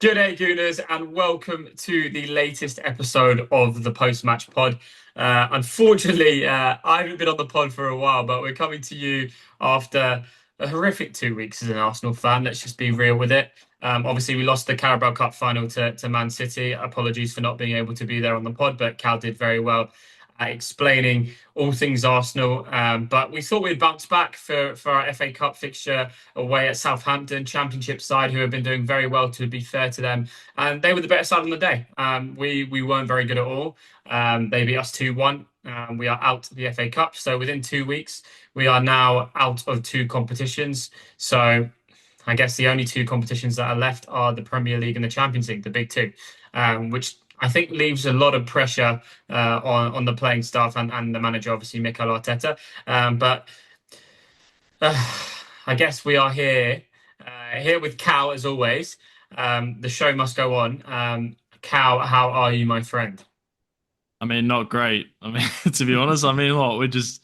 G'day Gooners, and welcome to the latest episode of the post-match pod. Unfortunately, I haven't been on the pod for a while, but we're coming to you after a horrific 2 weeks as an Arsenal fan. Let's just be real with it. Obviously, we lost the Carabao Cup final to Man City. Apologies for not being able to be there on the pod, but Cal did very well at explaining all things Arsenal. But we thought we'd bounce back for our FA Cup fixture away at Southampton, Championship side, who have been doing very well, to be fair to them. And they were the better side on the day. We weren't very good at all. They beat us 2-1. We are out of the FA Cup. So within 2 weeks, we are now out of two competitions. So I guess the only two competitions that are left are the Premier League and the Champions League, the big two, which I think leaves a lot of pressure on the playing staff and the manager, obviously, Mikel Arteta. But I guess we are here with Cal, as always. The show must go on. Cal, how are you, my friend? I mean, not great. I mean, to be honest, what we're just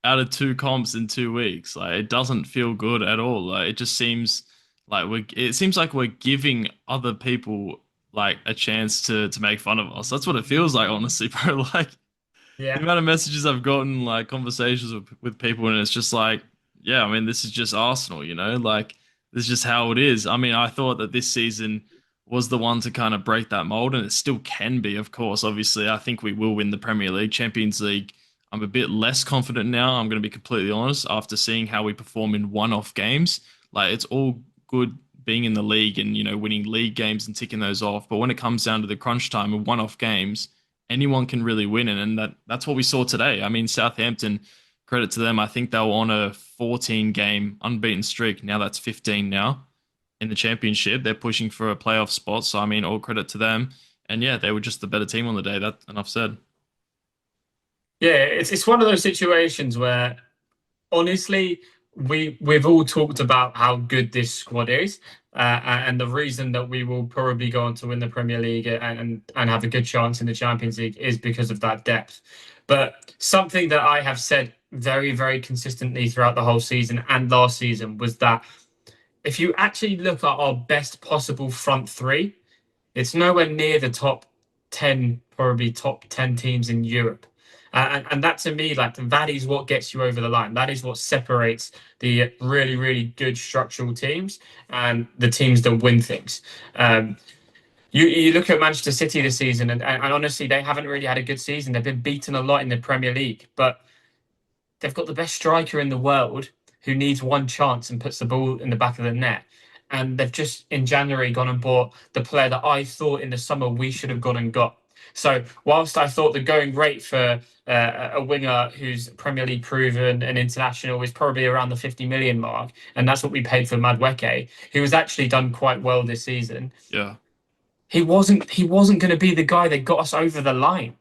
out of two comps in 2 weeks. Like, it doesn't feel good at all. Like, it just seems like we're giving other people like a chance to make fun of us. That's what it feels like, honestly, bro. Like, the Yeah. amount of messages I've gotten, like conversations with people, and it's just like, yeah, I mean, this is just Arsenal, like this is just how it is. I mean, I thought that this season was the one to kind of break that mold, and it still can be, of course. Obviously, I think we will win the Premier League, Champions League. I'm a bit less confident now. I'm going to be completely honest after seeing how we perform in one-off games. Like, it's all good being in the league and winning league games and ticking those off, but when it comes down to the crunch time of one-off games, anyone can really win. And that's what we saw today. I mean, Southampton, credit to them. I think they were on a 14 game unbeaten streak. Now that's 15 now in the championship. They're pushing for a playoff spot. So, I mean, all credit to them. And yeah, they were just the better team on the day. That enough said. Yeah, it's one of those situations where honestly, we've all talked about how good this squad is, and the reason that we will probably go on to win the Premier League and have a good chance in the Champions League is because of that depth. But something that I have said very, very consistently throughout the whole season and last season was that if you actually look at our best possible front three, it's nowhere near the top 10, probably top 10 teams in Europe. And that to me, like, that is what gets you over the line. That is what separates the really, really good structural teams and the teams that win things. You look at Manchester City this season, and honestly, they haven't really had a good season. They've been beaten a lot in the Premier League, but they've got the best striker in the world who needs one chance and puts the ball in the back of the net. And they've just in January gone and bought the player that I thought in the summer we should have gone and got. So whilst I thought the going rate for a winger who's Premier League proven and international is probably around the 50 million mark, and that's what we paid for Madueke, who has actually done quite well this season. Yeah. He wasn't going to be the guy that got us over the line.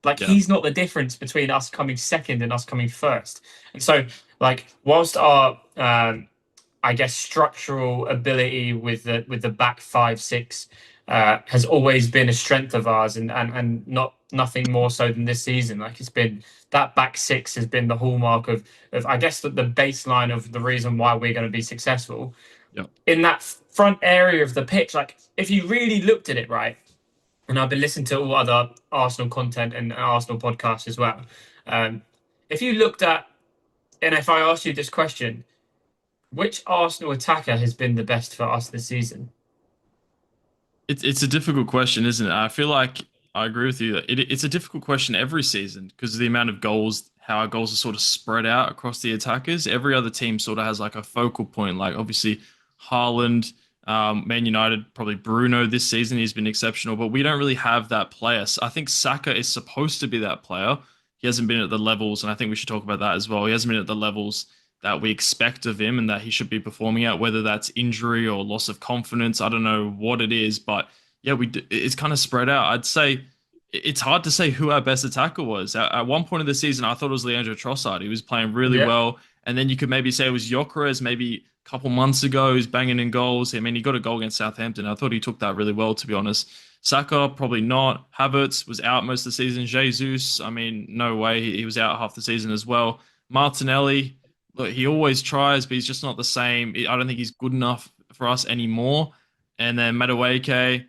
Like, Yeah. he's not the difference between us coming second and us coming first. And so, like, whilst our I guess structural ability with the back 5-6 has always been a strength of ours, and nothing more so than this season. Like, it's been that back six has been the hallmark of I guess the baseline of the reason why we're going to be successful Yeah. in that front area of the pitch. Like, if you really looked at it, right, and I've been listening to all other Arsenal content and Arsenal podcasts as well. Um, if you looked at, and if I asked you this question, which Arsenal attacker has been the best for us this season? It's a difficult question, isn't it? I feel like I agree with you. It's a difficult question every season because of the amount of goals, how our goals are sort of spread out across the attackers. Every other team sort of has like a focal point. Like, obviously, Haaland, Man United, probably Bruno this season. He's been exceptional, but we don't really have that player. So I think Saka is supposed to be that player. He hasn't been at the levels, and I think we should talk about that as well. He hasn't been at the levels that we expect of him and that he should be performing at, whether that's injury or loss of confidence. I don't know what it is, but yeah, it's kind of spread out. I'd say it's hard to say who our best attacker was. At one point of the season, I thought it was Leandro Trossard. He was playing really Yeah. well. And then you could maybe say it was Gyökeres maybe a couple months ago who's banging in goals. I mean, he got a goal against Southampton. I thought he took that really well, to be honest. Saka, probably not. Havertz was out most of the season. Jesus, I mean, no way. He was out half the season as well. Martinelli, look, he always tries, but he's just not the same. I don't think he's good enough for us anymore. And then Madueke,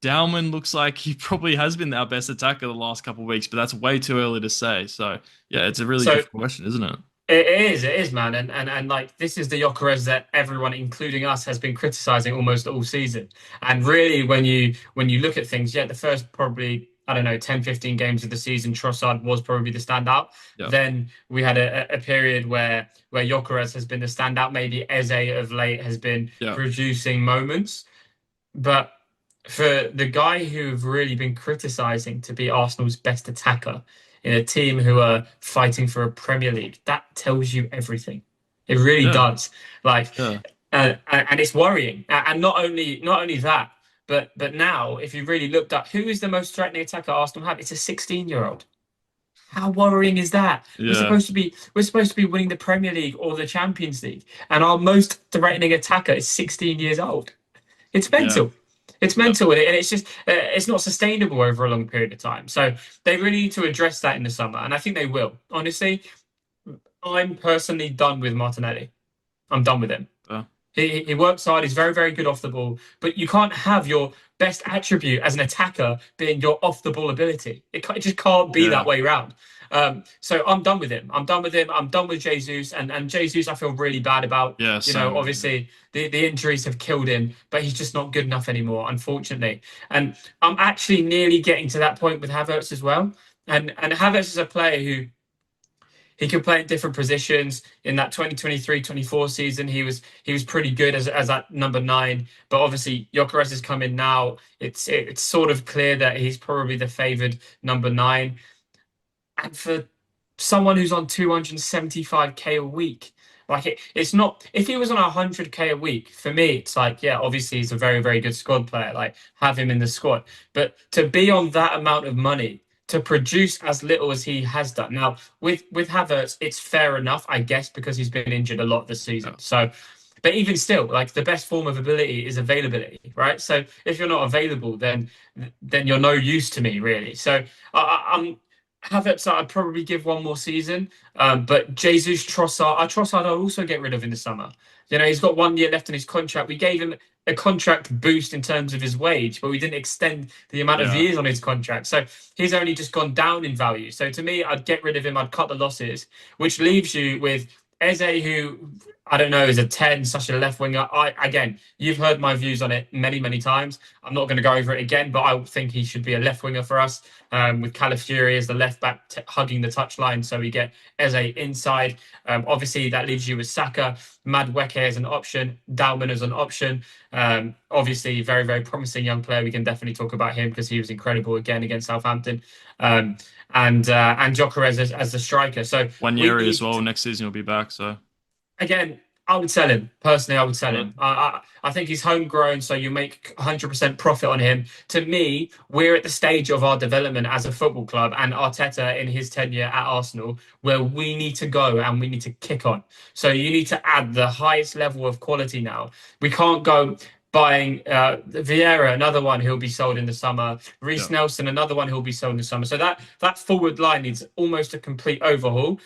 Dowman looks like he probably has been our best attacker the last couple of weeks, but that's way too early to say. So yeah, it's a really So difficult question, isn't it? it is, man, and like this is the Gyökeres that everyone, including us, has been criticizing almost all season. And really, when you look at things, yeah, the first probably I don't know 10, 15 games of the season, Trossard was probably the standout. Yeah, Then we had a period where Gyökeres has been the standout. Maybe Eze of late has been yeah, producing moments, but for the guy who've really been criticizing to be Arsenal's best attacker in a team who are fighting for a Premier League, that tells you everything. It really yeah, does. Like, yeah, and it's worrying. And not only that, but now if you really looked up who is the most threatening attacker Arsenal have, it's a 16-year-old. How worrying is that? We're yeah, supposed to be we're supposed to be winning the Premier League or the Champions League, and our most threatening attacker is 16 years old. It's yeah, mental. It's yeah, mental, and it's just it's not sustainable over a long period of time. So they really need to address that in the summer, and I think they will. Honestly, I'm personally done with Martinelli. I'm done with him. yeah, He works hard. He's very, very good off the ball. But you can't have your best attribute as an attacker being your off the ball ability. It just can't be that yeah, way round. So I'm done with him. I'm done with him. I'm done with Jesus. And Jesus, I feel really bad about. yeah. Same. Obviously the injuries have killed him, but he's just not good enough anymore, unfortunately. And I'm actually nearly getting to that point with Havertz as well. And Havertz is a player who he could play in different positions. In that 2023-24 season, he was pretty good as that number 9. But obviously, Gyökeres has come in now. It's sort of clear that he's probably the favoured number 9. And for someone who's on 275k a week, like it's not. If he was on 100k a week, for me, it's like, yeah, obviously he's a very, very good squad player. Like, have him in the squad. But to be on that amount of money, to produce as little as he has done. Now, with Havertz, it's fair enough, I guess, because he's been injured a lot this season. Yeah, So, but even still, like the best form of ability is availability, right? So if you're not available, then you're no use to me, really. So I'm Havertz, I'd probably give one more season. But Jesus, Trossard, I'll also get rid of in the summer. He's got 1 year left in his contract. We gave him a contract boost in terms of his wage, but we didn't extend the amount of yeah, years on his contract. So he's only just gone down in value. So to me, I'd get rid of him. I'd cut the losses, which leaves you with Eze, who I don't know is a 10, such a left winger. Again, you've heard my views on it many, many times. I'm not going to go over it again, but I think he should be a left winger for us, with Calafiori as the left back hugging the touchline. So we get Eze inside. Obviously, that leaves you with Saka, Madueke as an option, Dalman as an option. Obviously, very, very promising young player. We can definitely talk about him because he was incredible again against Southampton. And Gyökeres as the striker. So one we year as need well. Next season he'll be back. So again. I would sell him personally. I would sell yeah, him. I think he's homegrown, so you make 100% profit on him. To me, we're at the stage of our development as a football club, and Arteta in his tenure at Arsenal, where we need to go and we need to kick on. So you need to add the highest level of quality now. We can't go buying Vieira, another one who'll be sold in the summer. yeah, Reece Nelson, another one who'll be sold in the summer. So that forward line needs almost a complete overhaul.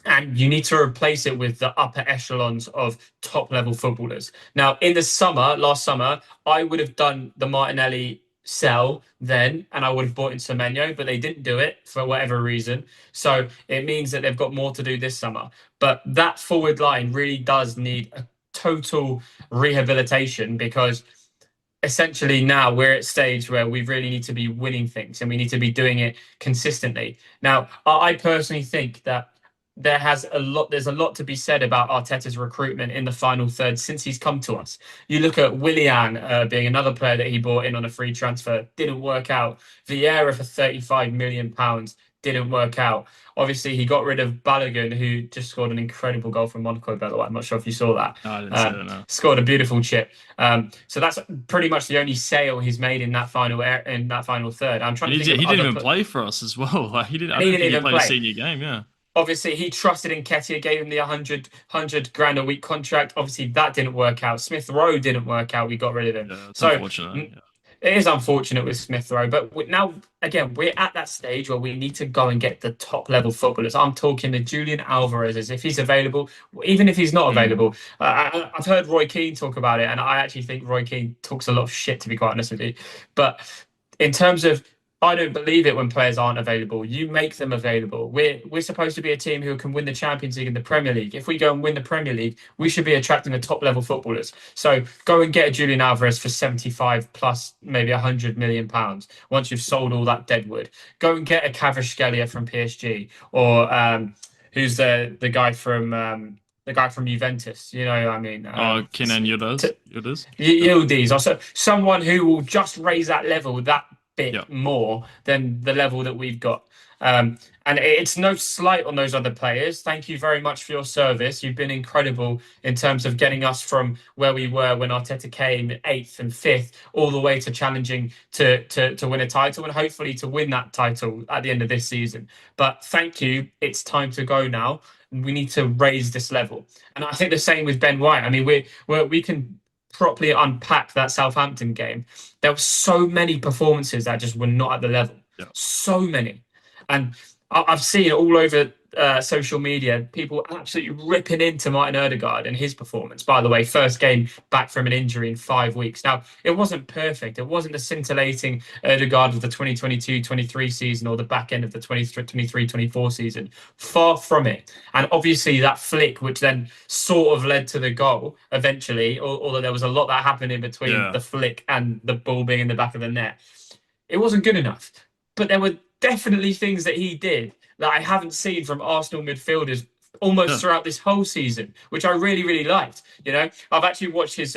And you need to replace it with the upper echelons of top level footballers. Now, in the summer, last summer, I would have done the Martinelli sell then, and I would have bought in Semenyo, but they didn't do it for whatever reason. So it means that they've got more to do this summer. But that forward line really does need a total rehabilitation, because essentially now we're at a stage where we really need to be winning things and we need to be doing it consistently. Now, I personally think that there's a lot to be said about Arteta's recruitment in the final third since he's come to us. You look at Willian being another player that he bought in on a free transfer, didn't work out. Vieira for £35 million didn't work out. Obviously, he got rid of Balogun, who just scored an incredible goal from Monaco, by the way. I'm not sure if you saw that. no, I didn't say that. No. Scored a beautiful chip. So that's pretty much the only sale he's made in that final third. I'm trying And to think he of didn't other even play for us as well. Like he didn't. I and he don't didn't think he even played a play. senior game. Yeah, Obviously, he trusted in Nketiah, gave him the 100 grand a week contract. Obviously, that didn't work out. Smith Rowe didn't work out. We got rid of him. yeah, it's So unfortunate. Yeah. it is unfortunate with Smith Rowe, but now again we're at that stage where we need to go and get the top level footballers. I'm talking to Julian Alvarez as if he's available, even if he's not Mm. available. I've heard Roy Keane talk about it, and I actually think Roy Keane talks a lot of shit, to be quite honest with you. But in terms of, I don't believe it when players aren't available. You make them available. We're supposed to be a team who can win the Champions League and the Premier League. If we go and win the Premier League, we should be attracting the top level footballers. So go and get a Julian Alvarez for 75 plus maybe £100 million once you've sold all that deadwood. Go and get a Kvaratskhelia from PSG, or who's the guy from Juventus. You know, I mean, Oh, Kenan t- Yildiz. Yildiz, also someone who will just raise that level that Yeah. bit more than the level that we've got. And it's no slight on those other players. Thank you very much for your service. You've been incredible in terms of getting us from where we were when Arteta came, eighth and fifth, all the way to challenging to win a title, and hopefully to win that title at the end of this season. But thank you. It's time to go now. We need to raise this level. And I think the same with Ben White. I mean, we can properly unpack that Southampton game. There were so many performances that just were not at the level. Yeah. So many. And I've seen it all over social media, people absolutely ripping into Martin Odegaard and his performance. By the way, first game back from an injury in 5 weeks. Now, it wasn't perfect. It wasn't the scintillating Odegaard of the 2022-23 season or the back end of the 23-24 season. Far from it. And obviously that flick, which then sort of led to the goal eventually, although there was a lot that happened in between the flick and the ball being in the back of the net. It wasn't good enough. But there were definitely things that he did that I haven't seen from Arsenal midfielders almost throughout this whole season, which I really, really liked. You know, I've actually watched his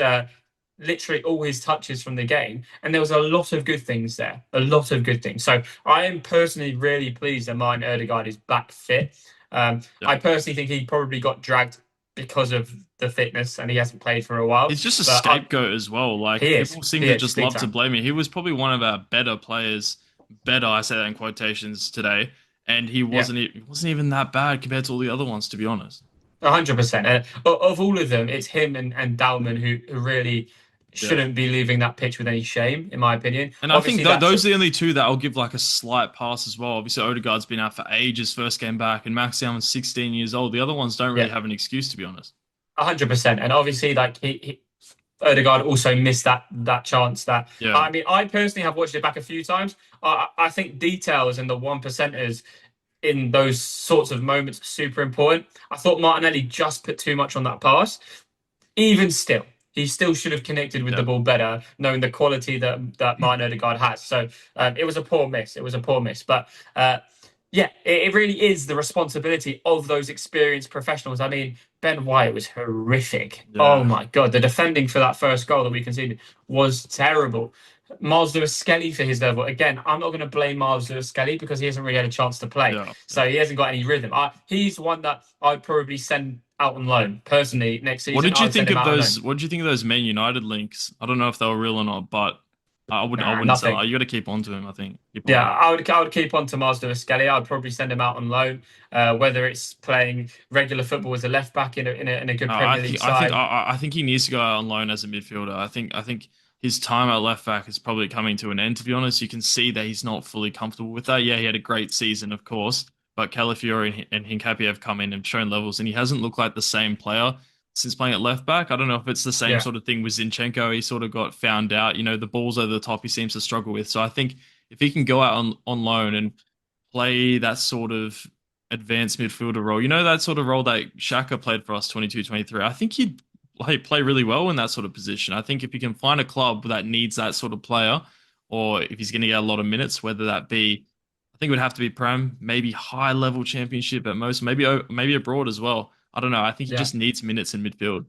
literally all his touches from the game, and there was a lot of good things there, a lot of good things. So I am personally really pleased that Martin Odegaard is back fit. I personally think he probably got dragged because of the fitness, and he hasn't played for a while. He's just a scapegoat as well. Like, people seem to just love to blame him. He was probably one of our better players. Better, I say that in quotations, today, and he wasn't even that bad compared to all the other ones, to be honest. 100%. Of all of them, it's him and Dalman who really shouldn't be leaving that pitch with any shame, in my opinion. And obviously, I think those are the only two that I'll give like a slight pass as well. Obviously, Odegaard's been out for ages, first game back, and Max Alman's 16 years old. The other ones don't really have an excuse, to be honest. 100%. And obviously, like Odegaard also missed that chance. I mean, I personally have watched it back a few times. I think details and the one percenters in those sorts of moments are super important. I thought Martinelli just put too much on that pass. Even still, he still should have connected with the ball better, knowing the quality that Martin Odegaard has. So it was a poor miss. It was a poor miss. But it really is the responsibility of those experienced professionals. I mean, Ben White was horrific. Yeah. Oh my God. The defending for that first goal that we conceded was terrible. Miles Lewis-Skelly for his level. Again, I'm not going to blame Miles Lewis-Skelly because he hasn't really had a chance to play. So he hasn't got any rhythm. He's one that I'd probably send out on loan personally next season. What did you think of those? What did you think of those Man United links? I don't know if they were real or not, but I wouldn't say that. You got to keep on to him, I think. I would keep on to Miles Lewis-Skelly. I'd probably send him out on loan, whether it's playing regular football as a left back in a good Premier League side. I think he needs to go out on loan as a midfielder. I think his time at left back is probably coming to an end, to be honest. You can see that he's not fully comfortable with that. Yeah, he had a great season, of course, but Calafiori and Hincapié have come in and shown levels, and he hasn't looked like the same player since playing at left back. I don't know if it's the same sort of thing with Zinchenko. He sort of got found out. You know, the balls over the top he seems to struggle with. So I think if he can go out on loan and play that sort of advanced midfielder role, you know, that sort of role that Xhaka played for us 22-23, I think he'd play really well in that sort of position. I think if you can find a club that needs that sort of player, or if he's going to get a lot of minutes, whether that be, I think it would have to be Prem, maybe high level championship at most, maybe abroad as well. I don't know. I think he just needs minutes in midfield.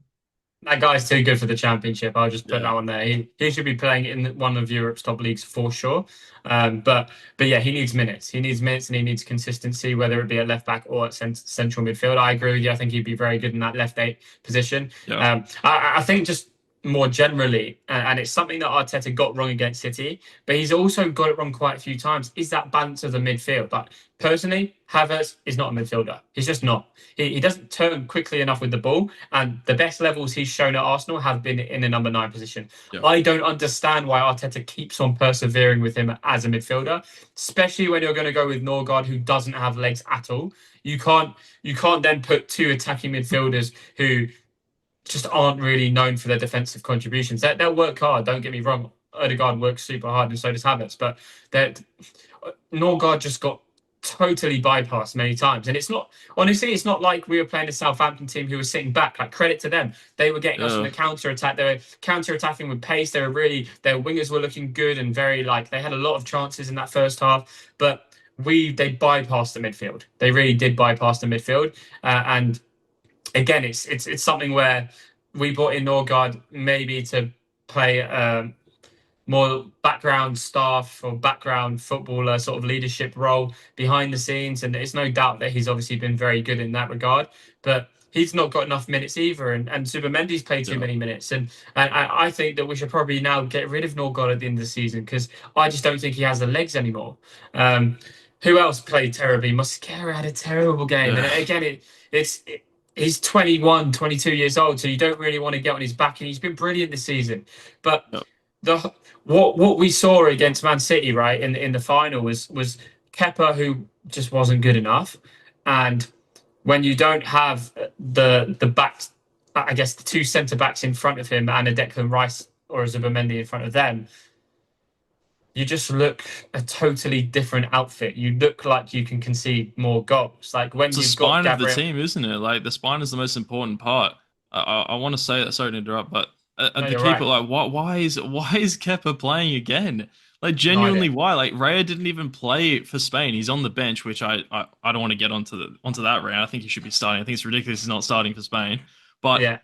That guy's too good for the Championship. I'll just put that one there. He should be playing in one of Europe's top leagues for sure. But yeah, he needs minutes. He needs minutes and he needs consistency, whether it be at left back or at central midfield. I agree with you. I think he'd be very good in that left 8 position. Yeah. I think just more generally, and it's something that Arteta got wrong against City, but he's also got it wrong quite a few times, is that balance of the midfield. Like, personally, Havertz is not a midfielder. He's just not. He doesn't turn quickly enough with the ball, and the best levels he's shown at Arsenal have been in the number 9 position. Yeah. I don't understand why Arteta keeps on persevering with him as a midfielder, especially when you're going to go with Norgard, who doesn't have legs at all. You can't then put two attacking midfielders who just aren't really known for their defensive contributions. They'll work hard, don't get me wrong. Odegaard works super hard, and so does Havertz. But Norgard just got totally bypassed many times. And it's not, honestly, it's not like we were playing a Southampton team who was sitting back. Like, credit to them. They were getting us on the counter attack. They were counter attacking with pace. Their wingers were looking good and very, like, they had a lot of chances in that first half. But they bypassed the midfield. They really did bypass the midfield. And again, it's something where we brought in Norgard maybe to play more background staff or background footballer sort of leadership role behind the scenes, and it's no doubt that he's obviously been very good in that regard. But he's not got enough minutes either, and Zubimendi's played too many minutes, and I think that we should probably now get rid of Norgard at the end of the season, because I just don't think he has the legs anymore. Who else played terribly? Mosquera had a terrible game, and again, he's 21, 22 years old, so you don't really want to get on his back, and he's been brilliant this season. But what we saw against Man City, right, in the final was Kepa, who just wasn't good enough. And when you don't have the backs, I guess the two centre backs in front of him and a Declan Rice or a Zubimendi in front of them, you just look a totally different outfit. You look like you can concede more goals. Like, when it's the spine of the team, isn't it? Like, the spine is the most important part. I want to say that. Sorry to interrupt, but the keeper, right. Like, why is Kepa playing again? Like, genuinely, why? Like, Raya didn't even play for Spain. He's on the bench, which I don't want to get onto that round. I think he should be starting. I think it's ridiculous he's not starting for Spain. But yeah,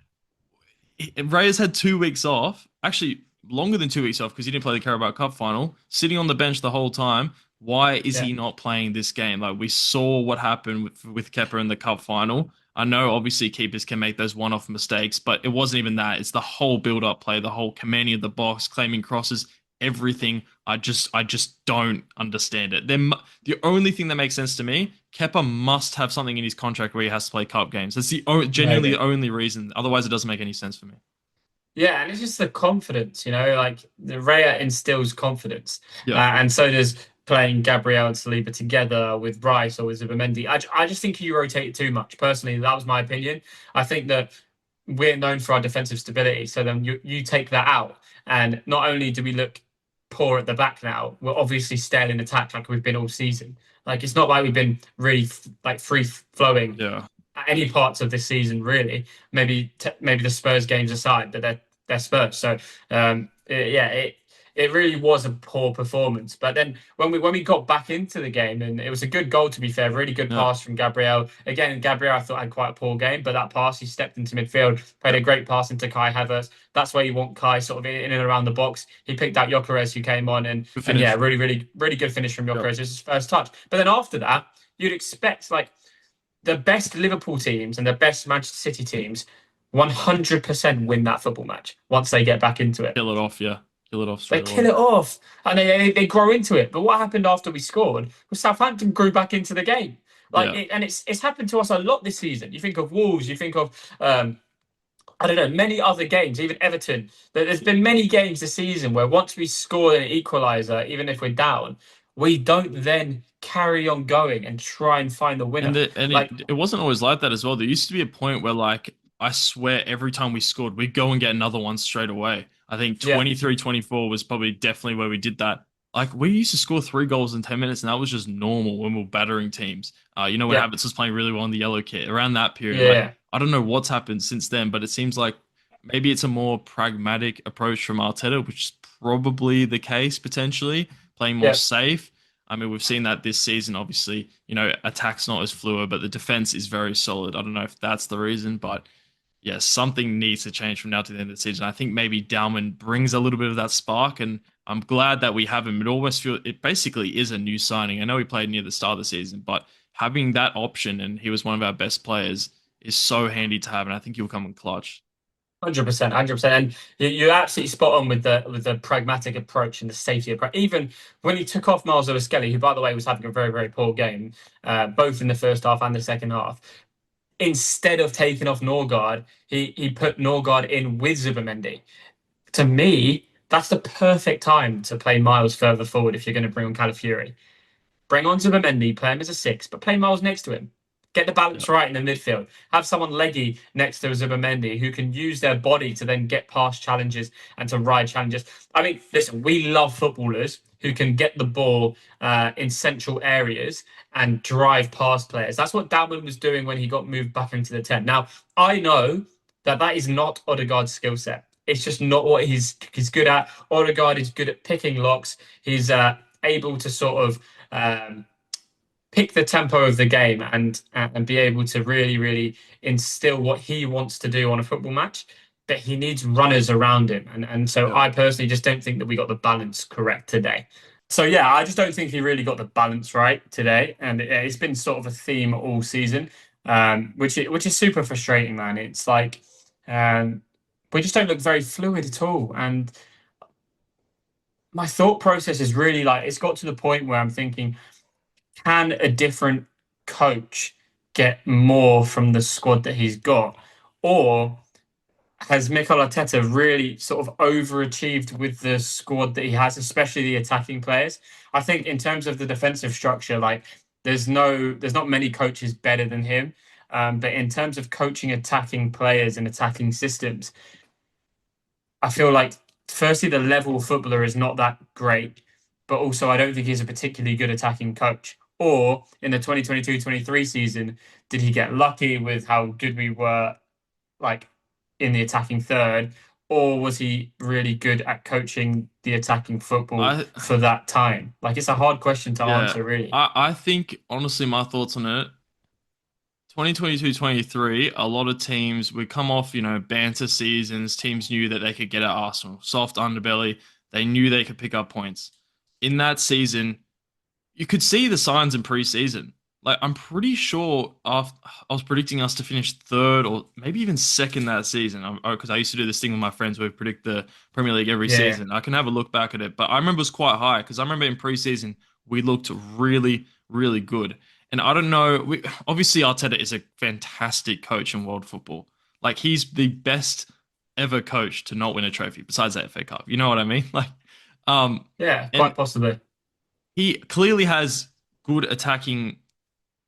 Raya's had 2 weeks off. Actually, longer than 2 weeks off, because he didn't play the Carabao Cup final, sitting on the bench the whole time. Why is he not playing this game? Like, we saw what happened with Kepa in the Cup final. I know, obviously, keepers can make those one-off mistakes, but it wasn't even that. It's the whole build-up play, the whole commanding of the box, claiming crosses, everything. I just don't understand it. The only thing that makes sense to me, Kepa must have something in his contract where he has to play cup games. That's genuinely the only reason. Otherwise, it doesn't make any sense for me. Yeah, and it's just the confidence, like the Raya instills confidence. And so does playing Gabriel and Saliba together with Rice or with Zubimendi. I just think you rotate it too much. Personally, that was my opinion. I think that we're known for our defensive stability, so then you take that out, and not only do we look poor at the back now, we're obviously stale in attack like we've been all season. Like, it's not like we've been really like free flowing at any parts of this season, really. Maybe the Spurs games aside, but they're Spurs. So it really was a poor performance. But then when we got back into the game, and it was a good goal, to be fair, really good pass from Gabriel. Again, Gabriel I thought had quite a poor game, but that pass, he stepped into midfield, played a great pass into Kai Havertz. That's where you want Kai sort of in and around the box. He picked out Gyökeres, who came on, and really, really, really good finish from Gyökeres. It was his first touch. But then after that, you'd expect, like, the best Liverpool teams and the best Manchester City teams 100% win that football match once they get back into it. Kill it off, Kill it off. They kill it off, and they grow into it. But what happened after we scored was Southampton grew back into the game. It's happened to us a lot this season. You think of Wolves, you think of I don't know, many other games, even Everton. There's been many games this season where once we score an equaliser, even if we're down, we don't then carry on going and try and find the winner. It wasn't always like that as well. There used to be a point where, like, I swear every time we scored, we'd go and get another one straight away. I think 23-24 was probably definitely where we did that. Like, we used to score 3 goals in 10 minutes, and that was just normal when we were battering teams. When Havertz was playing really well in the yellow kit, around that period. I don't know what's happened since then, but it seems like maybe it's a more pragmatic approach from Arteta, which is probably the case, potentially, playing more safe. I mean, we've seen that this season, obviously. Attack's not as fluid, but the defense is very solid. I don't know if that's the reason, but yeah, something needs to change from now to the end of the season. I think maybe Dalman brings a little bit of that spark, and I'm glad that we have him. It almost feels it basically is a new signing. I know he played near the start of the season, but having that option, and he was one of our best players, is so handy to have, and I think he'll come in clutch. 100%, 100%. And you're absolutely spot on with the pragmatic approach and the safety approach. Even when he took off Miles Skelly, who by the way was having a very, very poor game, both in the first half and the second half, instead of taking off Norgard, he put Norgard in with Zubimendi. To me, that's the perfect time to play Miles further forward if you're going to bring on Calafiori. Bring on Zubimendi, play him as a six, but play Miles next to him. Get the balance right in the midfield. Have someone leggy next to Zubimendi who can use their body to then get past challenges and to ride challenges. I mean, listen, we love footballers who can get the ball in central areas and drive past players. That's what Dalman was doing when he got moved back into the 10. Now, I know that that is not Odegaard's skill set. It's just not what he's good at. Odegaard is good at picking locks. He's able to sort of pick the tempo of the game and be able to really instill what he wants to do on a football match. But he needs runners around him, and so I personally just don't think that we got the balance correct today. So yeah, I just don't think he really got the balance right today, and it's been sort of a theme all season, which is super frustrating, man. It's like we just don't look very fluid at all, and my thought process is really like it's got to the point where I'm thinking, can a different coach get more from the squad that he's got, or has Mikel Arteta really sort of overachieved with the squad that he has, especially the attacking players? I think in terms of the defensive structure, like there's not many coaches better than him. But in terms of coaching attacking players and attacking systems, I feel like firstly the level of footballer is not that great, but also I don't think he's a particularly good attacking coach. Or in the 2022-23 season, did he get lucky with how good we were, like in the attacking third, or was he really good at coaching the attacking football for that time? Like, it's a hard question to answer, really. I think, honestly, my thoughts on it, 2022-23, a lot of teams would come off, banter seasons. Teams knew that they could get at Arsenal. Soft underbelly. They knew they could pick up points. In that season, you could see the signs in pre-season. Like, I'm pretty sure I was predicting us to finish third or maybe even second that season. Because I used to do this thing with my friends where we predict the Premier League every season. I can have a look back at it. But I remember it was quite high because I remember in pre-season, we looked really, really good. And I don't know, obviously Arteta is a fantastic coach in world football. Like, he's the best ever coach to not win a trophy besides the FA Cup. You know what I mean? Like, yeah, quite possibly. He clearly has good attacking.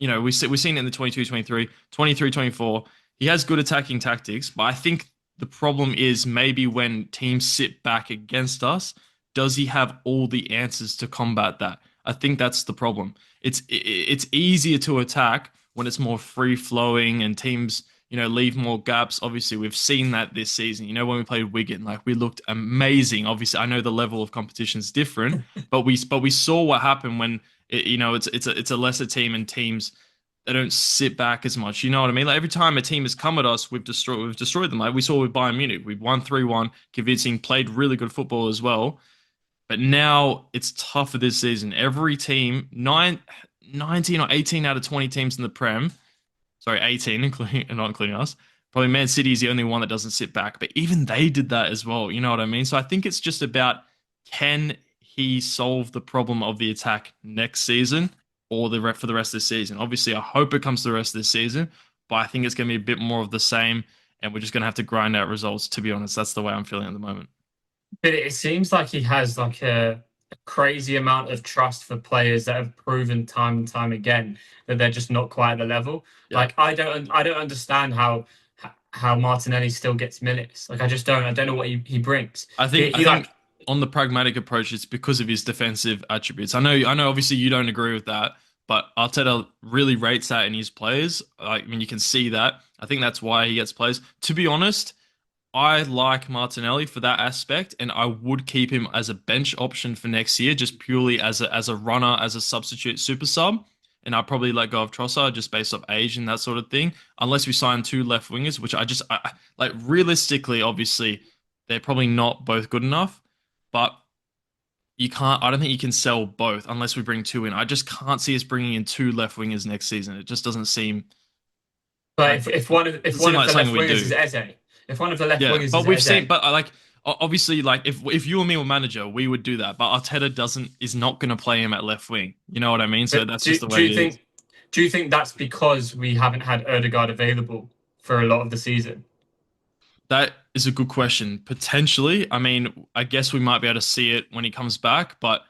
We've seen it in the 22-23, 23-24. He has good attacking tactics, but I think the problem is maybe when teams sit back against us, does he have all the answers to combat that? I think that's the problem. It's easier to attack when it's more free flowing and teams, leave more gaps. Obviously, we've seen that this season. When we played Wigan, like we looked amazing. Obviously, I know the level of competition is different, but we saw what happened when it's a lesser team and teams they don't sit back as much. You know what I mean? Like every time a team has come at us, we've destroyed them. Like we saw with Bayern Munich, we won 3-1, convincing, played really good football as well. But now it's tougher this season. Every team, 19 or 18 out of 20 teams in the Prem, sorry, 18, not including us. Probably Man City is the only one that doesn't sit back. But even they did that as well. You know what I mean? So I think it's just about, can he solve the problem of the attack next season or for the rest of the season? Obviously, I hope it comes to the rest of the season. But I think it's going to be a bit more of the same. And we're just going to have to grind out results, to be honest. That's the way I'm feeling at the moment. But it seems like he has like a crazy amount of trust for players that have proven time and time again that they're just not quite at the level. Yeah. Like I don't understand how Martinelli still gets minutes. Like I don't know what he brings. I think on the pragmatic approach, it's because of his defensive attributes. I know obviously you don't agree with that, but Arteta really rates that in his players. I mean, you can see that. I think that's why he gets players. To be honest, I like Martinelli for that aspect, and I would keep him as a bench option for next year, just purely as a runner, as a substitute super sub. And I'd probably let go of Trossard just based off age and that sort of thing, unless we sign two left wingers, which I like realistically, obviously, they're probably not both good enough, but I don't think you can sell both unless we bring two in. I just can't see us bringing in two left wingers next season. It just doesn't seem. But if one of the left wingers is Eze, If one of the left Yeah, wingers but is we've seen, Eze, but like obviously, like if you and me were manager, we would do that. But Arteta doesn't is not going to play him at left wing. You know what I mean? So but that's just the way you it is. think that's because we haven't had Odegaard available for a lot of the season? That is a good question. Potentially, I mean, I guess we might be able to see it when he comes back, but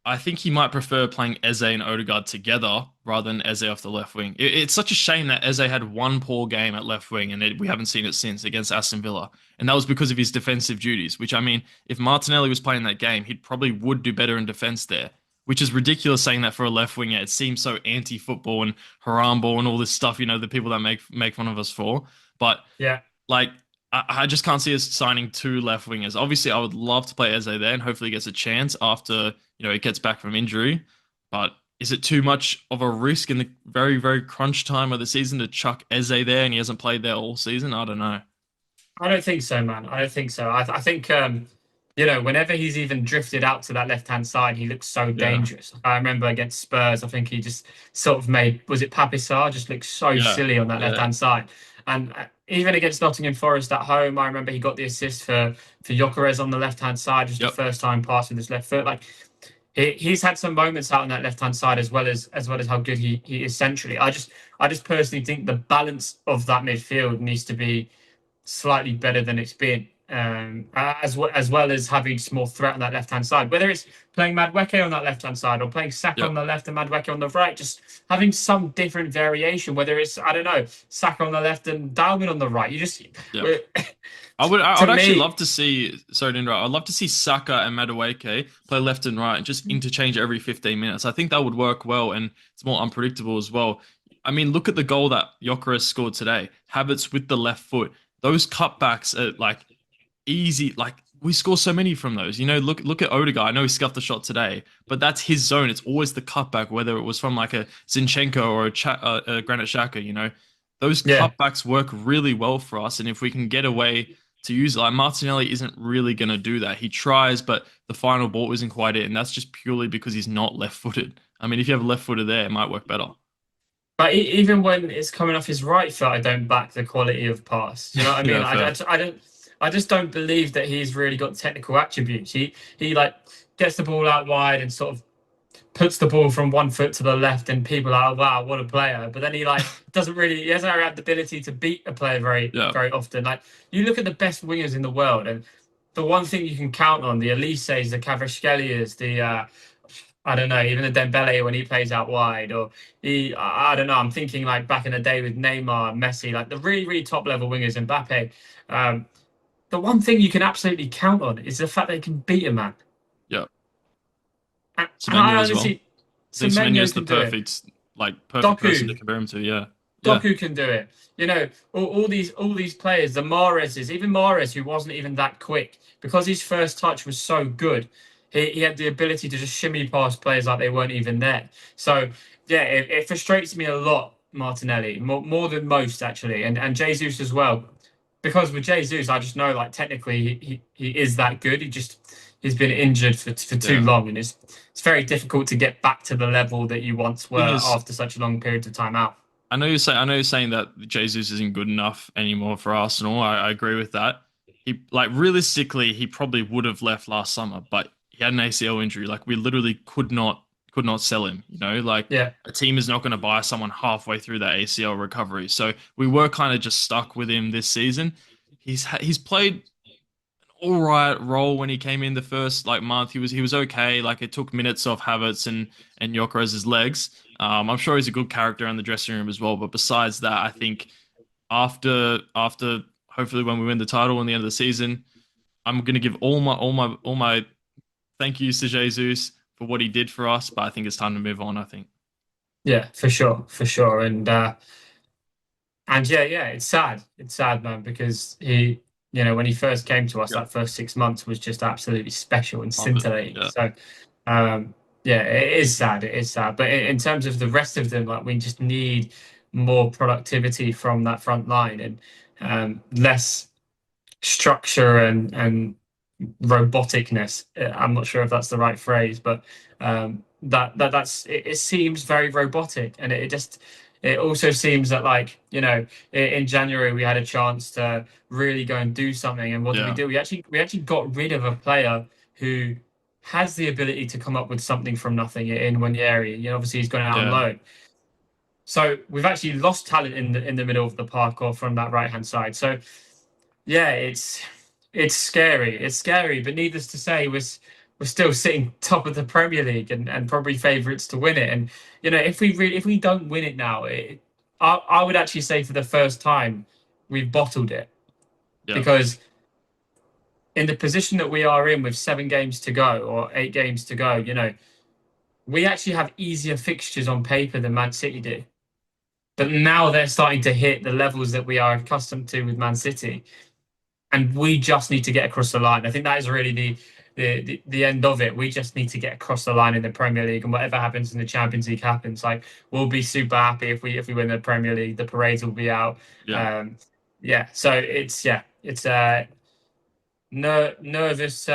I think he might prefer playing Eze and Odegaard together rather than Eze off the left wing. It's such a shame that Eze had one poor game at left wing and we haven't seen it since against Aston Villa. And that was because of his defensive duties, which I mean, if Martinelli was playing that game, he probably would do better in defense there, which is ridiculous saying that for a left winger. It seems so anti-football and haram ball and all this stuff, the people that make fun of us for. But Yeah. like, I just can't see us signing two left wingers. Obviously, I would love to play Eze there and hopefully he gets a chance after, he gets back from injury. But is it too much of a risk in the very, very crunch time of the season to chuck Eze there and he hasn't played there all season? I don't know. I don't think so, man. I don't think so. I think, whenever he's even drifted out to that left-hand side, he looks so Yeah. dangerous. I remember against Spurs, I think he just sort of was it Papisar, just looked so Yeah. silly on that Yeah. left-hand side. And even against Nottingham Forest at home, I remember he got the assist for Gyökeres on the left-hand side, just the Yep. first time pass with his left foot. Like he's had some moments out on that left-hand side as well as how good he is centrally. I just personally think the balance of that midfield needs to be slightly better than it's been. As well as having some more threat on that left hand side, whether it's playing Madueke on that left hand side or playing Saka on Yep. the left and Madueke on the right, just having some different variation. Whether it's I don't know Saka on the left and Darwin on the right, you just Yep. I would to actually me, love to see, sorry to interrupt, I'd love to see Saka and Madueke play left and right and just interchange every 15 minutes. I think that would work well and it's more unpredictable as well. I mean, look at the goal that Gyökeres scored today. Havertz with the left foot. Those cutbacks are like easy. Like we score so many from those. Look at Odegaard. I know he scuffed the shot today, but that's his zone. It's always the cutback, whether it was from like a Zinchenko or a Granit Xhaka. Those yeah. cutbacks work really well for us, and if we can get away to use it, like Martinelli isn't really going to do that. He tries, but the final ball isn't quite it, and that's just purely because he's not left-footed. I mean, if you have a left footer there, it might work better. But even when it's coming off his right foot, I don't back the quality of pass. You know what I mean? Yeah, fair. I don't. I just don't believe that he's really got technical attributes. He like gets the ball out wide and sort of puts the ball from one foot to the left, and people are, oh, wow, what a player. But then he like doesn't really. He hasn't had the ability to beat a player very Yeah, very often. Like you look at the best wingers in the world, and the one thing you can count on the Elises, the Kvaratskhelia, the I don't know, even the Dembele when he plays out wide, or I don't know. I'm thinking like back in the day with Neymar, Messi, like the really, really top level wingers, Mbappe. Um, the one thing you can absolutely count on is the fact they can beat a man. yeah. And I Semenyo as well. honestly, I think Semenyo Semenyo is the can do it. perfect person to Doku, compare him to. Yeah, yeah, Doku can do it. All these players, the Mahrez's, even Mahrez, who wasn't even that quick, because his first touch was so good, he had the ability to just shimmy past players like they weren't even there. So yeah, it frustrates me a lot, Martinelli, more than most actually, and Jesus as well. Because with Jesus, I just know like technically he is that good. He's been injured for too yeah. long, and it's very difficult to get back to the level that you once were Thing is, after such a long period of time out. I know you're saying that Jesus isn't good enough anymore for Arsenal. I agree with that. He like realistically, he probably would have left last summer, but he had an ACL injury. Like we literally could not sell him. Like Yeah. a team is not going to buy someone halfway through that ACL recovery. So we were kind of just stuck with him this season. He's played all right role when he came in the first like month. He was okay. Like it took minutes off Havertz and Gyökeres' legs. I'm sure he's a good character in the dressing room as well. But besides that, I think after hopefully when we win the title in the end of the season, I'm gonna give all my thank yous to Jesus for what he did for us. But I think it's time to move on. I think. Yeah, for sure, for sure. And yeah, it's sad. It's sad, man, because when he first came to us, Yeah, that first 6 months was just absolutely special and love it. scintillating. Yeah, So, yeah, it is sad. It is sad. But in terms of the rest of them, like we just need more productivity from that front line and less structure and roboticness. I'm not sure if that's the right phrase, but that's it seems very robotic, and it just it also seems that, like, in January we had a chance to really go and do something. And what did we Yeah, do? We actually got rid of a player who has the ability to come up with something from nothing in Wanyeri. Obviously he's gone out on yeah, loan. So we've actually lost talent in the middle of the park or from that right hand side. So yeah, it's scary. It's scary, but needless to say, we're still sitting top of the Premier League and probably favourites to win it. And if we don't win it now, I would actually say for the first time we've bottled it, yeah. because in the position that we are in with 7 games to go or 8 games to go, we actually have easier fixtures on paper than Man City do. But now they're starting to hit the levels that we are accustomed to with Man City, and we just need to get across the line. I think that is really the end of it. We just need to get across the line in the Premier League, and whatever happens in the Champions League happens. Like, we'll be super happy if we win the Premier League. The parades will be out. Yeah. Yeah. So it's nervous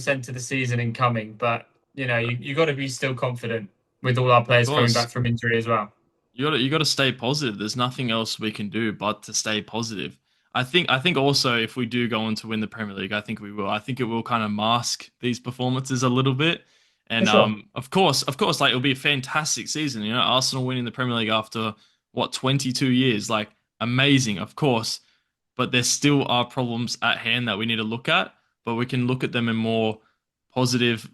end to the season incoming, but you got to be still confident with all our Of players coming course. back from injury as well. You got to stay positive. There's nothing else we can do but to stay positive. I think also if we do go on to win the Premier League, I think we will. I think it will kind of mask these performances a little bit. For And sure. of course, like it'll be a fantastic season. Arsenal winning the Premier League after what 22 years, like amazing, of course. But there still are problems at hand that we need to look at. But we can look at them in more positive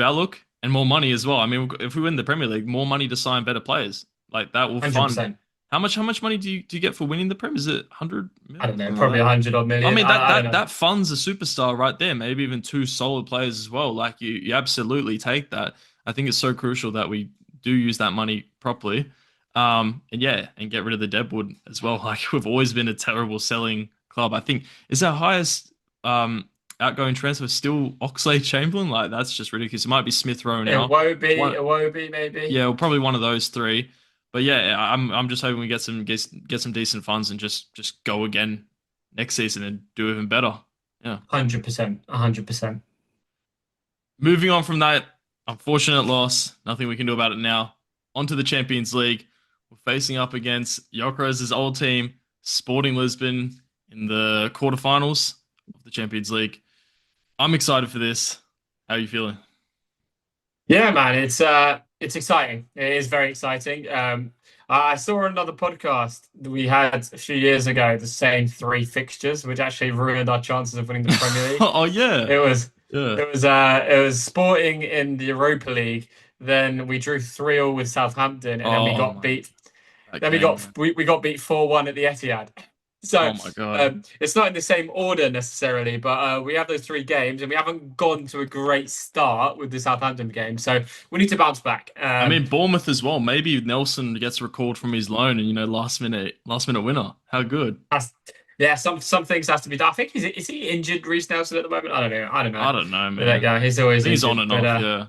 outlook and more money as well. I mean, if we win the Premier League, more money to sign better players. Like that will fund. 100%. How much money do you get for winning the Prem? Is it 100 I mil, don't know, something like probably that? 100 odd I million. mean I don't know. that funds a superstar right there. Maybe even two solid players as well. Like you absolutely take that. I think it's so crucial that we do use that money properly. And yeah, and get rid of the deadwood as well. Like we've always been a terrible selling club. I think is our highest outgoing transfer still Oxlade Chamberlain. Like that's just ridiculous. It might be Smith Rowe It now. won't be. One, It won't be. Maybe. yeah, well, probably one of those three. But yeah, I'm just hoping we get some decent funds and just go again next season and do even better. Yeah. 100%. 100%. Moving on from that unfortunate loss, nothing we can do about it now. Onto the Champions League. We're facing up against Jokeres' old team, Sporting Lisbon, in the quarterfinals of the Champions League. I'm excited for this. How are you feeling? Yeah, man, it's exciting. It is very exciting. I saw another podcast that we had a few years ago, the same 3 fixtures, which actually ruined our chances of winning the Premier League. Oh yeah, It was yeah. it was Sporting in the Europa League. Then we drew 3-3 with Southampton, and then we Oh got my, beat. that Then we game, got man. we got beat 4-1 at the Etihad. So Oh my god. it's not in the same order necessarily, but we have those 3 games, and we haven't gone to a great start with the Southampton game. So we need to bounce back. I mean, Bournemouth as well. Maybe Nelson gets recalled from his loan and last minute winner. How good. Yeah, some things has to be done. I think is he injured, Reece Nelson, at the moment? I don't know. I don't know. I don't know, But that man. guy, he's I always think he's on injured. and But off. Yeah.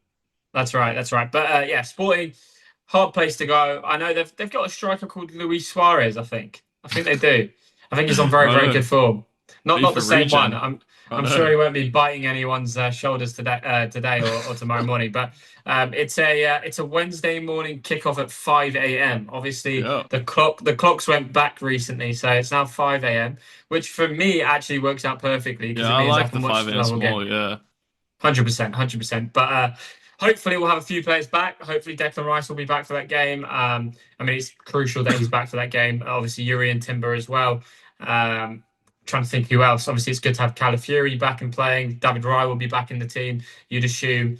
that's right. That's right. But yeah, Sporting, hard place to go. I know they've got a striker called Luis Suarez. I think they do. I think he's on very very Right. good form. Not the FIFA same one. regen. I'm sure he Right. won't be biting anyone's shoulders today or tomorrow morning. But it's a Wednesday morning kickoff at 5 a.m. Obviously, Yeah. the clocks went back recently, so it's now 5 a.m., which for me actually works out perfectly because Yeah. it I means I like the can watch 5 a.m. the whole game. more. Yeah. 100%, 100%. But hopefully we'll have a few players back. Hopefully Declan Rice will be back for that game. I mean, it's crucial that he's back for that game. Obviously Yuri and Timber as well. Trying to think who else. Obviously, it's good to have Calafiori back and playing. David Raya will be back in the team. You'd assume.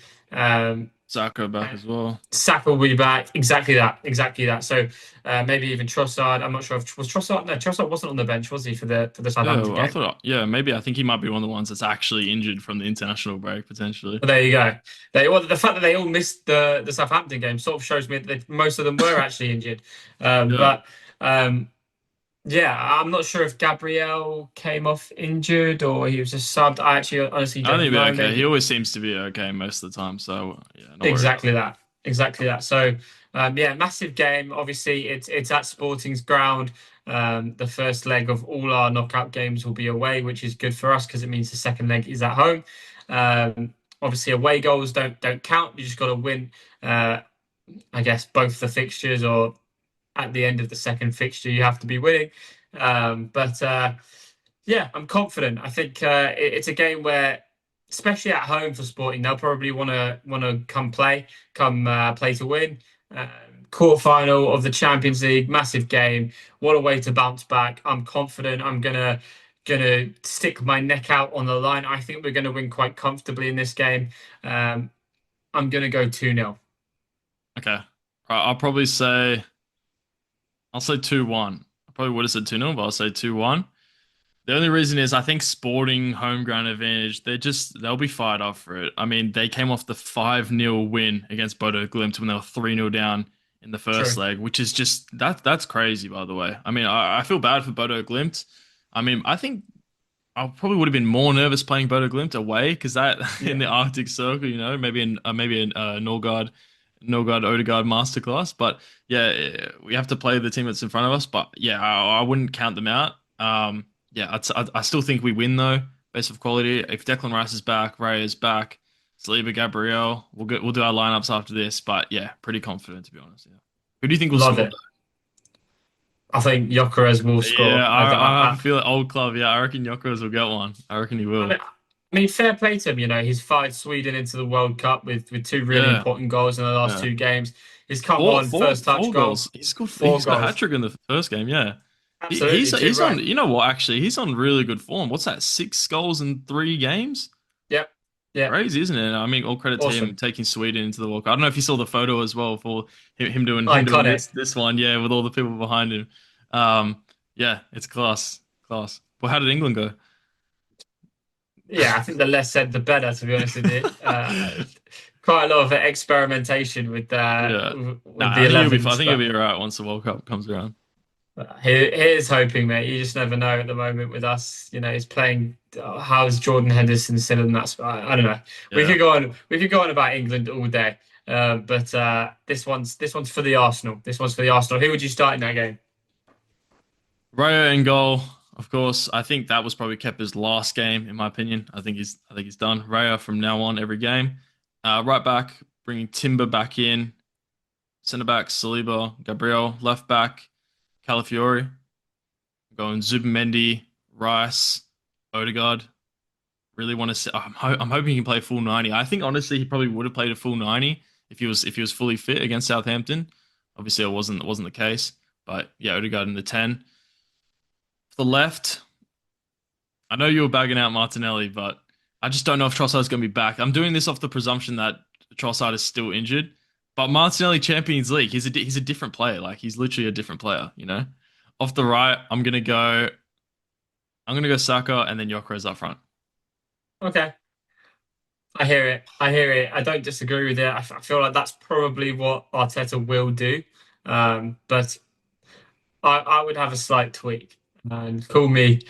Saka back as well. Saka will be back. Exactly that. Exactly that. So maybe even Trossard. I'm not sure if was Trossard. No, Trossard wasn't on the bench, was he, for the Yeah. Southampton Well, I game? thought. Yeah. Maybe I think he might be one of the ones that's actually injured from the international break potentially. Well, there you go. The fact that they all missed the Southampton game sort of shows me that most of them were actually injured. Yeah. But yeah, I'm not sure if Gabriel came off injured or he was just subbed. I actually honestly I think don't he'll be know. okay. He Maybe always seems to be okay most of the time. So yeah, no worry about exactly that. Exactly that. So yeah, massive game. Obviously, it's at Sporting's ground. The first leg of all our knockout games will be away, which is good for us because it means the second leg is at home. Obviously, away goals don't count. You just got to win. I guess both the fixtures or at the end of the second fixture, you have to be winning. But yeah, I'm confident. I think it's a game where, especially at home for Sporting, they'll probably want to come play to win. Quarterfinal of the Champions League, massive game. What a way to bounce back. I'm confident. I'm gonna stick my neck out on the line. I think we're gonna win quite comfortably in this game. I'm gonna go 2-0. Okay. I'll say 2-1. I probably would have said 2-0, but I'll say 2-1. The only reason is I think Sporting home ground advantage, they'll be fired up for it. I mean, they came off the 5-0 win against Bodo Glimt when they were 3-0 down in the first True. leg, which is just that's crazy, by the way. I mean, I feel bad for Bodo Glimt. I mean, I think I probably would have been more nervous playing Bodo Glimt away because that in the Yeah, Arctic Circle, maybe an Norgard Odegaard masterclass. But yeah, we have to play the team that's in front of us. But yeah, I wouldn't count them out. Yeah, I still think we win though, based off quality. If Declan Rice is back, Ray is back, Saliba, Gabriel, we'll do our lineups after this. But yeah, pretty confident to be honest. Yeah. Who do you think will love score? it. I think Gyökeres will Yeah, score. I have a feeling old club. Yeah, I reckon Jokeris will get one. I reckon he will. I mean, fair play to him. He's fired Sweden into the World Cup with two really Yeah, important goals in the last yeah. two games. He's come Four, on, four, first touch four goal, goals. He scored. He four got a hat goals. trick in the first game. Yeah, Absolutely, too he's on. right. You know what? Actually, he's on really good form. What's that? 6 goals in 3 games. Yep, yep, Crazy, isn't it? I mean, all credit to him awesome, taking Sweden into the World Cup. I don't know if you saw the photo as well for him doing iconic. this one. Yeah, with all the people behind him. Yeah, it's class. Well, how did England go? Yeah, I think the less said, the better. To be honest with you, quite a lot of experimentation with Yeah. with Nah, the I think he'll be. I 11s, think he'll but be alright once the World Cup comes around. here's hoping, mate. You just never know at the moment with us. He's playing. How's Jordan Henderson still in that spot? I don't know. We Yeah. could go on. We could go on about England all day. But this one's for the Arsenal. This one's for the Arsenal. Who would you start in that game? Raya in goal, of course. I think that was probably Kepa's last game, in my opinion. I think he's done. Raya from now on every game. Right back, bringing Timber back in. Centre back, Saliba, Gabriel. Left back, Calafiori. Going Zubimendi, Rice, Odegaard. Really want to see. I'm hoping he can play full 90. I think honestly he probably would have played a full 90 if he was fully fit against Southampton. Obviously it wasn't the case. But yeah, Odegaard in the 10. For the left, I know you were bagging out Martinelli, but I just don't know if Trossard's going to be back. I'm doing this off the presumption that Trossard is still injured. But Martinelli Champions League, he's a different player. Like he's literally a different player, you know. Off the right, I'm gonna go Saka and then Gyökeres up front. Okay, I hear it. I hear it. I don't disagree with it. I feel like that's probably what Arteta will do. But I would have a slight tweak. And call me,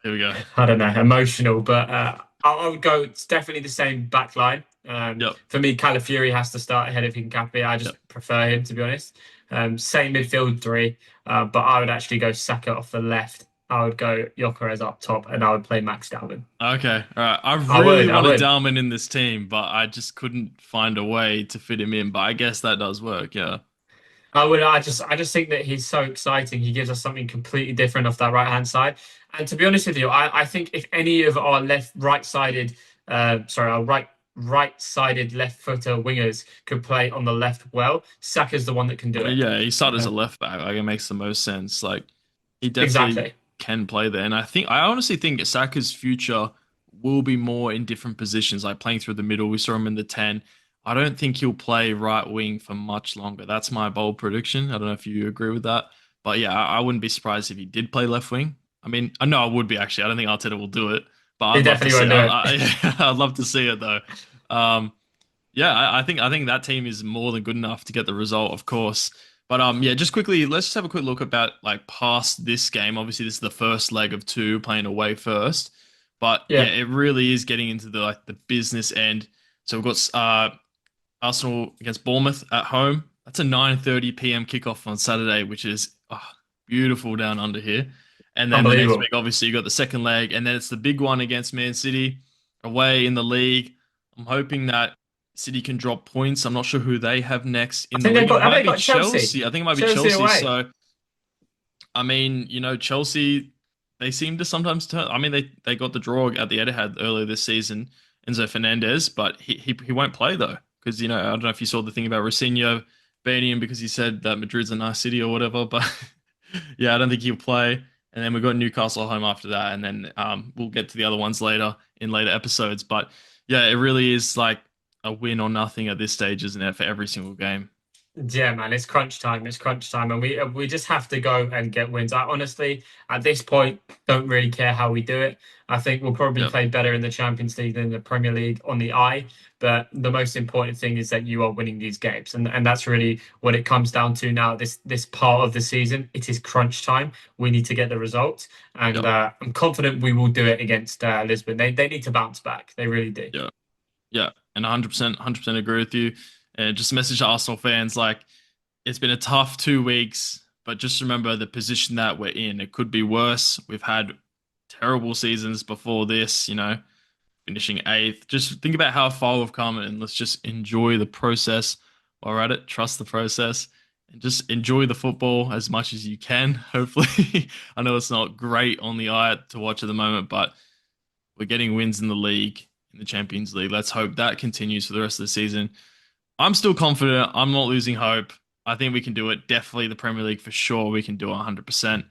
Here we go. I don't know, emotional, but I would go. It's definitely the same back line. Yep. For me, Calafiori has to start ahead of Hincapié. I just Yep. prefer him, to be honest. Same midfield three, but I would actually go Saka off the left. I would go Gyökeres up top, and I would play Max Dalman. Okay. All right. I I really would, I wanted would. Dalman in this team, but I just couldn't find a way to fit him in. But I guess that does work. Yeah. I would. I just think that he's so exciting. He gives us something completely different off that right hand side. And to be honest with you, I think if any of our our right-sided left-footer wingers could play on the left well, Saka's the one that can do it. Yeah. He started as Uh, a left back. Like it makes the most sense. Like he definitely exactly. can play there, and I honestly think Saka's future will be more in different positions, like playing through the middle. We saw him in the 10. I don't think he'll play right wing for much longer. That's my bold prediction. I don't know if you agree with that. But yeah, I wouldn't be surprised if he did play left wing. I mean, I know I would be actually. I don't think Arteta will do it, but He I'd love to definitely see. won't do it. I'd love to see it though. Um, yeah, I think that team is more than good enough to get the result, of course. But yeah, just quickly, let's just have a quick look about like past this game. Obviously, this is the first leg of two playing away first. But yeah, Yeah, it really is getting into the business end. So we've got Arsenal against Bournemouth at home. That's a 9:30 p.m. kickoff on Saturday, which is beautiful down under here. And then the next unbelievable. week, obviously, you got the second leg, and then it's the big one against Man City away in the league. I'm hoping that City can drop points. I'm not sure who they have next I in the think they've league. got. It Have might they be got Chelsea? Chelsea. I think it might be Chelsea Chelsea. away. So I mean, Chelsea, they seem to sometimes turn. I mean, they got the draw at the Etihad earlier this season, Enzo Fernandez, but he won't play though because I don't know if you saw the thing about Rosinho banning him because he said that Madrid's a nice city or whatever. But yeah, I don't think he'll play. And then we've got Newcastle home after that, and then we'll get to the other ones later in later episodes. But yeah, it really is like a win or nothing at this stage, isn't it, for every single game? Yeah, man, it's crunch time. It's crunch time, and we just have to go and get wins. I honestly, at this point, don't really care how we do it. I think we'll probably Yep, play better in the Champions League than the Premier League on the eye. But the most important thing is that you are winning these games, and that's really what it comes down to now. This part of the season, it is crunch time. We need to get the results, and yep, I'm confident we will do it against Lisbon. They need to bounce back. They really do. yep. Yeah, and 100% agree with you. And just a message to Arsenal fans, like it's been a tough 2 weeks, but just remember the position that we're in. It could be worse. We've had terrible seasons before this, finishing eighth. Just think about how far we've come and let's just enjoy the process while we're at it. Trust the process and just enjoy the football as much as you can, hopefully. I know it's not great on the eye to watch at the moment, but we're getting wins in the league, in the Champions League. Let's hope that continues for the rest of the season. I'm still confident. I'm not losing hope. I think we can do it. Definitely the Premier League for sure. We can do it 100%.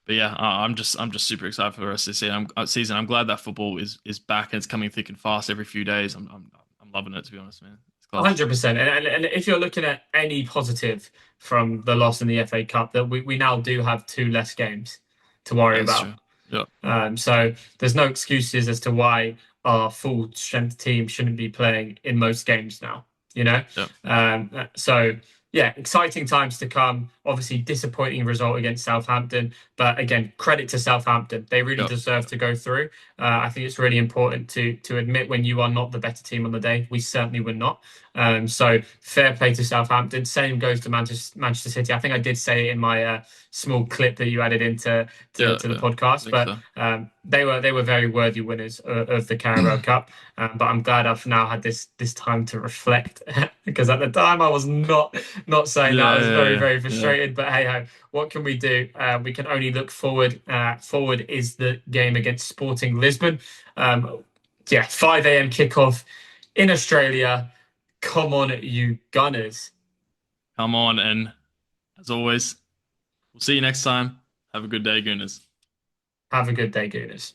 But yeah, I'm just super excited for the rest of the season. I'm glad that football is back and it's coming thick and fast every few days. I'm loving it, to be honest, man. It's class. 100%. And if you're looking at any positive from the loss in the FA Cup, that we now do have two less games to worry That's about. true. Yeah, So there's no excuses as to why our full strength team shouldn't be playing in most games now, you know? yeah, So yeah, exciting times to come. Obviously, disappointing result against Southampton, but again, credit to Southampton. They really yeah, deserve to go through. I think it's really important to admit when you are not the better team on the day. We certainly were not. So fair play to Southampton. Same goes to Manchester City. I think I did say it in my small clip that you added into yeah, to the yeah. I podcast, think but so. they were very worthy winners of the Carabao Cup. But I'm glad I've now had this time to reflect because at the time I was not saying that. I Yeah, was very, yeah, very yeah. frustrated. But hey ho, what can we do? We can only look forward. Forward is the game against Sporting Lisbon. Yeah, 5 a.m. kickoff in Australia. Come on, you Gunners. Come on, and as always, we'll see you next time. Have a good day, Gooners. Have a good day, Gooners.